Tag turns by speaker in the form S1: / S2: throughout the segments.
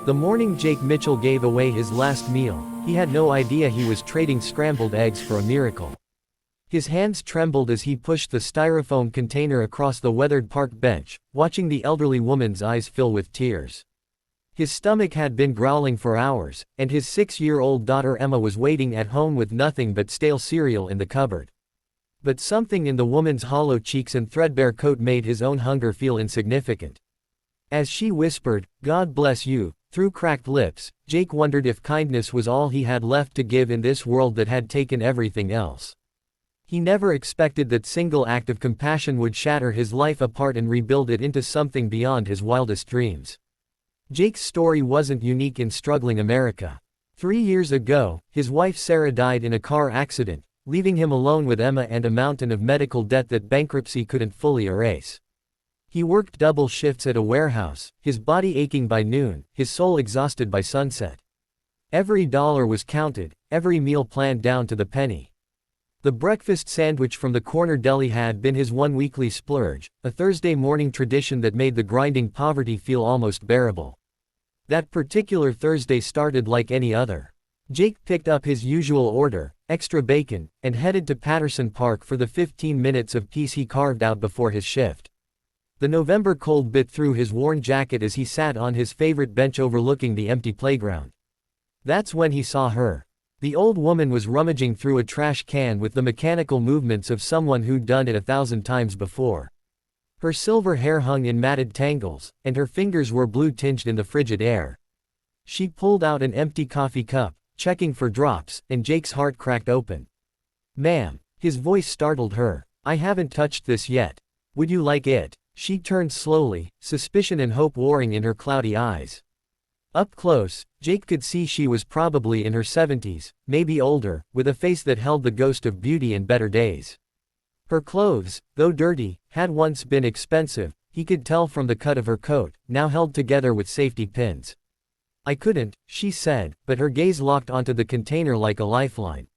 S1: The morning Jake Mitchell gave away his last meal, he had no idea he was trading scrambled eggs for a miracle. His hands trembled as he pushed the styrofoam container across the weathered park bench, watching the elderly woman's eyes fill with tears. His stomach had been growling for hours, and his 6-year-old daughter Emma was waiting at home with nothing but stale cereal in the cupboard. But something in the woman's hollow cheeks and threadbare coat made his own hunger feel insignificant. As she whispered, "God bless you," through cracked lips, Jake wondered if kindness was all he had left to give in this world that had taken everything else. He never expected that single act of compassion would shatter his life apart and rebuild it into something beyond his wildest dreams. Jake's story wasn't unique in struggling America. 3 years ago, his wife Sarah died in a car accident, leaving him alone with Emma and a mountain of medical debt that bankruptcy couldn't fully erase. He worked double shifts at a warehouse, his body aching by noon, his soul exhausted by sunset. Every dollar was counted, every meal planned down to the penny. The breakfast sandwich from the corner deli had been his one weekly splurge, a Thursday morning tradition that made the grinding poverty feel almost bearable. That particular Thursday started like any other. Jake picked up his usual order, extra bacon, and headed to Patterson Park for the 15 minutes of peace he carved out before his shift. The November cold bit through his worn jacket as he sat on his favorite bench overlooking the empty playground. That's when he saw her. The old woman was rummaging through a trash can with the mechanical movements of someone who'd done it 1,000 times before. Her silver hair hung in matted tangles, and her fingers were blue-tinged in the frigid air. She pulled out an empty coffee cup, checking for drops, and Jake's heart cracked open. "Ma'am," his voice startled her, "I haven't touched this yet. Would you like it?" She turned slowly, suspicion and hope warring in her cloudy eyes. Up close, Jake could see she was probably in her 70s, maybe older, with a face that held the ghost of beauty in better days. Her clothes, though dirty, had once been expensive, he could tell from the cut of her coat, now held together with safety pins. "I couldn't," she said, but her gaze locked onto the container like a lifeline.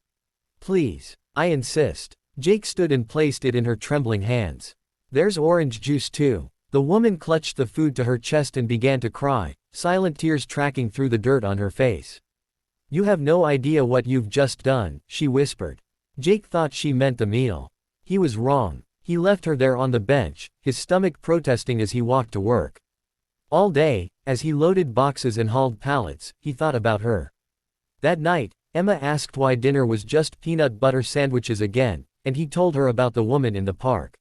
S1: "Please. I insist." Jake stood and placed it in her trembling hands. "There's orange juice too." The woman clutched the food to her chest and began to cry, silent tears tracking through the dirt on her face. "You have no idea what you've just done," she whispered. Jake thought she meant the meal. He was wrong. He left her there on the bench, his stomach protesting as he walked to work. All day, as he loaded boxes and hauled pallets, he thought about her. That night, Emma asked why dinner was just peanut butter sandwiches again, and he told her about the woman in the park.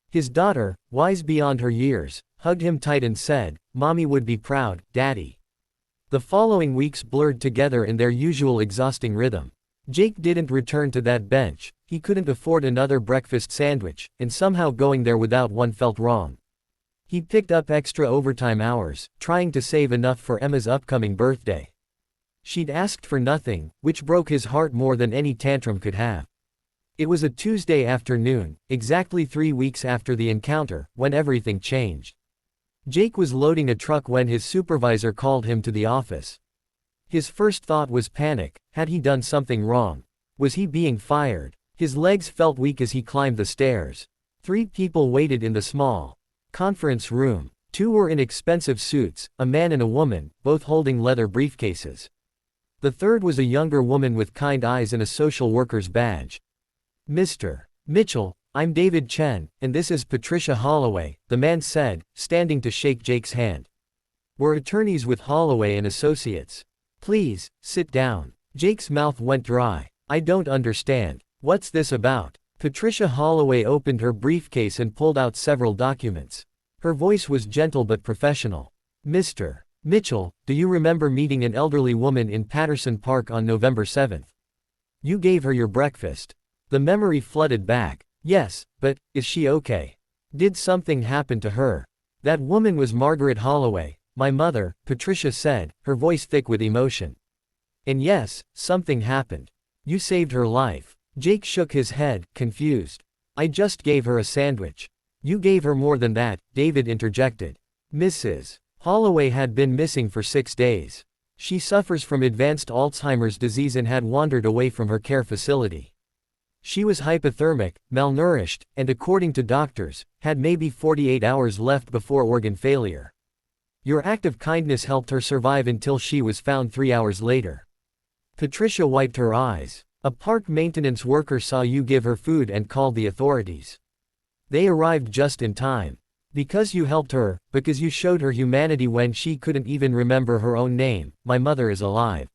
S1: His daughter, wise beyond her years, hugged him tight and said, "Mommy would be proud, Daddy." The following weeks blurred together in their usual exhausting rhythm. Jake didn't return to that bench, he couldn't afford another breakfast sandwich, and somehow going there without one felt wrong. He picked up extra overtime hours, trying to save enough for Emma's upcoming birthday. She'd asked for nothing, which broke his heart more than any tantrum could have. It was a Tuesday afternoon, exactly 3 weeks after the encounter, when everything changed. Jake was loading a truck when his supervisor called him to the office. His first thought was panic. Had he done something wrong? Was he being fired? His legs felt weak as he climbed the stairs. 3 people waited in the small conference room. 2 were in expensive suits, a man and a woman, both holding leather briefcases. The third was a younger woman with kind eyes and a social worker's badge. "Mr. Mitchell, I'm David Chen, and this is Patricia Holloway," the man said, standing to shake Jake's hand. "We're attorneys with Holloway and Associates. Please, sit down." Jake's mouth went dry. "I don't understand. What's this about?" Patricia Holloway opened her briefcase and pulled out several documents. Her voice was gentle but professional. "Mr. Mitchell, do you remember meeting an elderly woman in Patterson Park on November 7th? You gave her your breakfast." The memory flooded back. "Yes, but, is she okay? Did something happen to her?" "That woman was Margaret Holloway, my mother," Patricia said, her voice thick with emotion. "And yes, something happened. You saved her life." Jake shook his head, confused. "I just gave her a sandwich." "You gave her more than that," David interjected. "Mrs. Holloway had been missing for 6 days. She suffers from advanced Alzheimer's disease and had wandered away from her care facility. She was hypothermic, malnourished, and according to doctors, had maybe 48 hours left before organ failure. Your act of kindness helped her survive until she was found 3 hours later. Patricia wiped her eyes. A park maintenance worker saw you give her food and called the authorities. They arrived just in time. Because you helped her, because you showed her humanity when she couldn't even remember her own name, my mother is alive.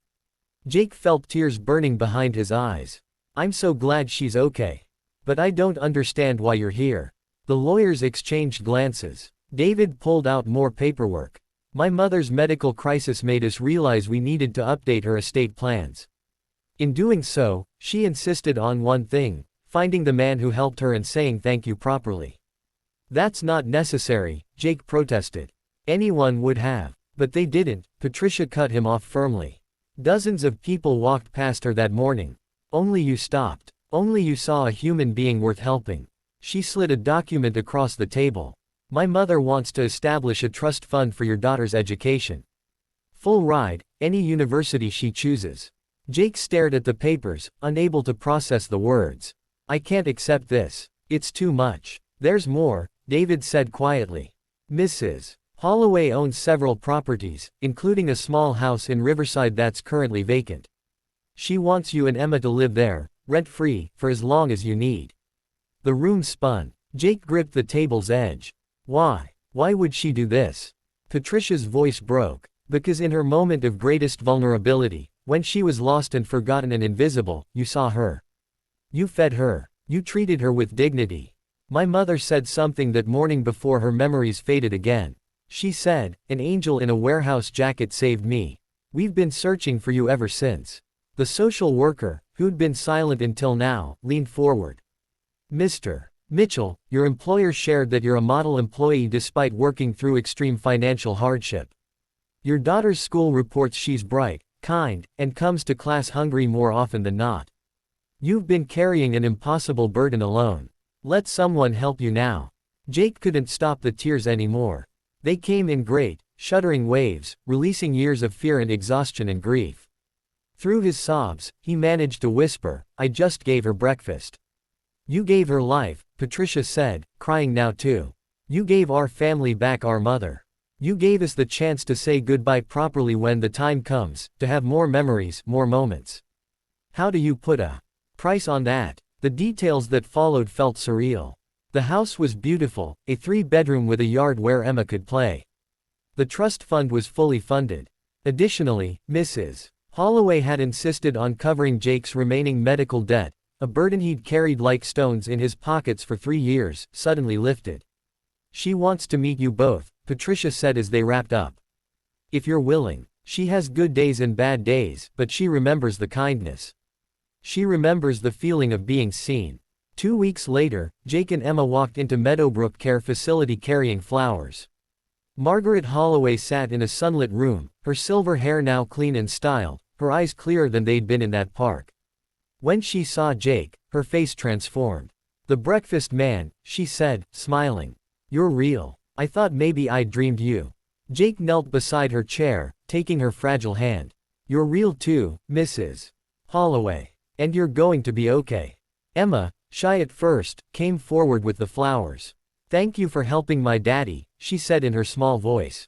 S1: Jake felt tears burning behind his eyes. I'm so glad she's okay. But I don't understand why you're here. The lawyers exchanged glances. David pulled out more paperwork. My mother's medical crisis made us realize we needed to update her estate plans. In doing so, she insisted on one thing: finding the man who helped her and saying thank you properly. That's not necessary, Jake protested. Anyone would have. But they didn't, Patricia cut him off firmly. Dozens of people walked past her that morning. Only you stopped. Only you saw a human being worth helping. She slid a document across the table. My mother wants to establish a trust fund for your daughter's education. Full ride, any university she chooses. Jake stared at the papers, unable to process the words. I can't accept this. It's too much. There's more, David said quietly. Mrs. Holloway owns several properties, including a small house in Riverside that's currently vacant. She wants you and Emma to live there, rent-free, for as long as you need. The room spun. Jake gripped the table's edge. Why? Why would she do this? Patricia's voice broke. Because in her moment of greatest vulnerability, when she was lost and forgotten and invisible, you saw her. You fed her. You treated her with dignity. My mother said something that morning before her memories faded again. She said, an angel in a warehouse jacket saved me. We've been searching for you ever since. The social worker, who'd been silent until now, leaned forward. Mr. Mitchell, your employer shared that you're a model employee despite working through extreme financial hardship. Your daughter's school reports she's bright, kind, and comes to class hungry more often than not. You've been carrying an impossible burden alone. Let someone help you now. Jake couldn't stop the tears anymore. They came in great, shuddering waves, releasing years of fear and exhaustion and grief. Through his sobs, he managed to whisper, I just gave her breakfast. You gave her life, Patricia said, crying now too. You gave our family back our mother. You gave us the chance to say goodbye properly when the time comes, to have more memories, more moments. How do you put a price on that? The details that followed felt surreal. The house was beautiful, a 3-bedroom with a yard where Emma could play. The trust fund was fully funded. Additionally, Mrs. Holloway had insisted on covering Jake's remaining medical debt, a burden he'd carried like stones in his pockets for 3 years, suddenly lifted. She wants to meet you both, Patricia said as they wrapped up. If you're willing. She has good days and bad days, but she remembers the kindness. She remembers the feeling of being seen. 2 weeks later, Jake and Emma walked into Meadowbrook Care Facility carrying flowers. Margaret Holloway sat in a sunlit room, her silver hair now clean and styled, her eyes clearer than they'd been in that park. When she saw Jake, her face transformed. The breakfast man, she said, smiling. You're real. I thought maybe I dreamed you. Jake knelt beside her chair, taking her fragile hand. You're real too, Mrs. Holloway. And you're going to be okay. Emma, shy at first, came forward with the flowers. Thank you for helping my daddy, she said in her small voice.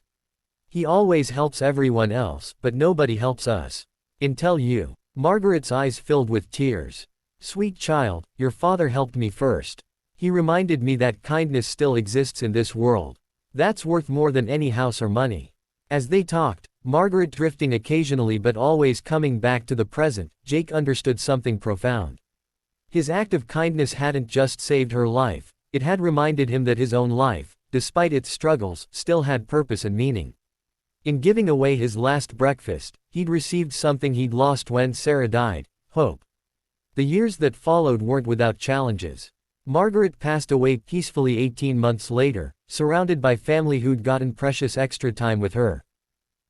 S1: He always helps everyone else, but nobody helps us. Until you. Margaret's eyes filled with tears. Sweet child, your father helped me first. He reminded me that kindness still exists in this world. That's worth more than any house or money. As they talked, Margaret drifting occasionally but always coming back to the present, Jake understood something profound. His act of kindness hadn't just saved her life, it had reminded him that his own life, despite its struggles, still had purpose and meaning. In giving away his last breakfast, he'd received something he'd lost when Sarah died: hope. The years that followed weren't without challenges. Margaret passed away peacefully 18 months later, surrounded by family who'd gotten precious extra time with her.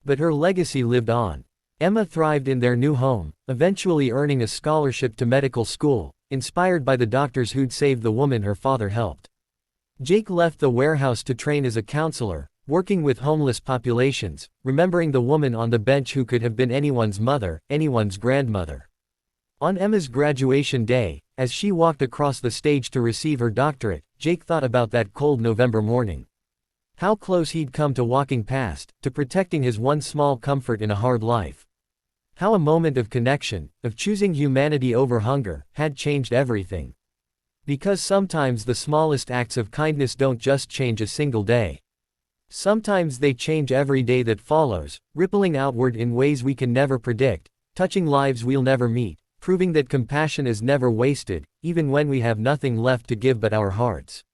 S1: But her legacy lived on. Emma thrived in their new home, eventually earning a scholarship to medical school, inspired by the doctors who'd saved the woman her father helped. Jake left the warehouse to train as a counselor, working with homeless populations, remembering the woman on the bench who could have been anyone's mother, anyone's grandmother. On Emma's graduation day, as she walked across the stage to receive her doctorate, Jake thought about that cold November morning. How close he'd come to walking past, to protecting his one small comfort in a hard life. How a moment of connection, of choosing humanity over hunger, had changed everything. Because sometimes the smallest acts of kindness don't just change a single day. Sometimes they change every day that follows, rippling outward in ways we can never predict, touching lives we'll never meet, proving that compassion is never wasted, even when we have nothing left to give but our hearts.